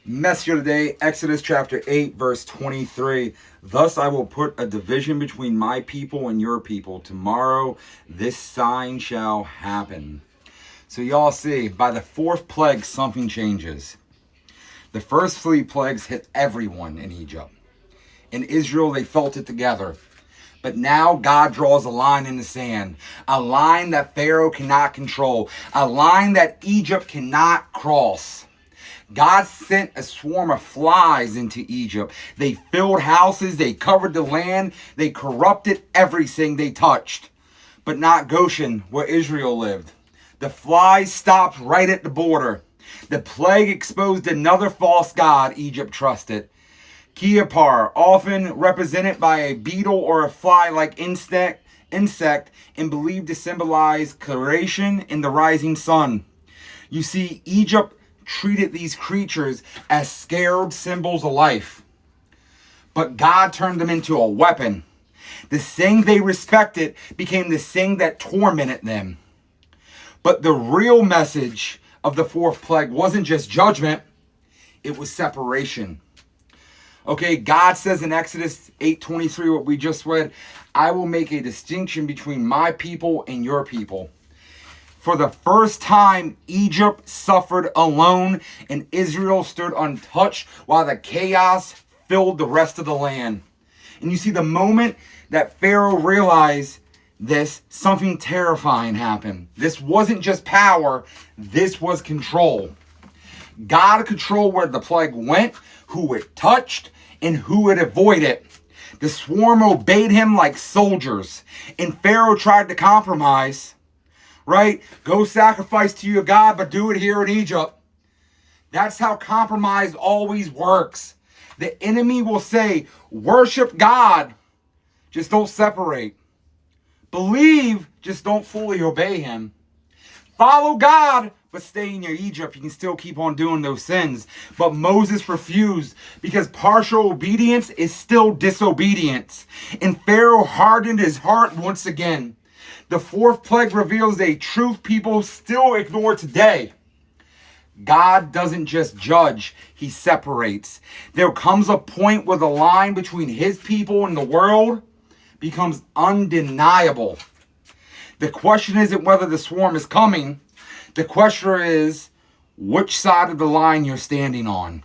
Message today, Exodus chapter 8, verse 23. Thus I will put a division between my people and your people. Tomorrow this sign shall happen. So y'all see, by the fourth plague, something changes. The first three plagues hit everyone in Egypt. In Israel, they felt it together. But now God draws a line in the sand. A line that Pharaoh cannot control. A line that Egypt cannot cross. God sent a swarm of flies into Egypt. They filled houses, they covered the land, they corrupted everything they touched. But not Goshen, where Israel lived. The flies stopped right at the border. The plague exposed another false god Egypt trusted. Kippur, often represented by a beetle or a fly-like insect and believed to symbolize creation and the rising sun. You see, Egypt treated these creatures as scared symbols of life. But God turned them into a weapon. The thing they respected became the thing that tormented them. But the real message of the fourth plague wasn't just judgment, it was separation. Okay, God says in Exodus 8:23, what we just read, I will make a distinction between my people and your people. For the first time, Egypt suffered alone and Israel stood untouched while the chaos filled the rest of the land. And you see, the moment that Pharaoh realized this, something terrifying happened. This wasn't just power, this was control. God controlled where the plague went, who it touched, and who it avoided. The swarm obeyed him like soldiers, and Pharaoh tried to compromise. Right? Go sacrifice to your God, but do it here in Egypt. That's how compromise always works. The enemy will say, worship God, just don't separate. Believe, just don't fully obey him. Follow God, but stay in your Egypt. You can still keep on doing those sins. But Moses refused because partial obedience is still disobedience. And Pharaoh hardened his heart once again. The fourth plague reveals a truth people still ignore today. God doesn't just judge, he separates. There comes a point where the line between his people and the world becomes undeniable. The question isn't whether the swarm is coming. The question is which side of the line you're standing on.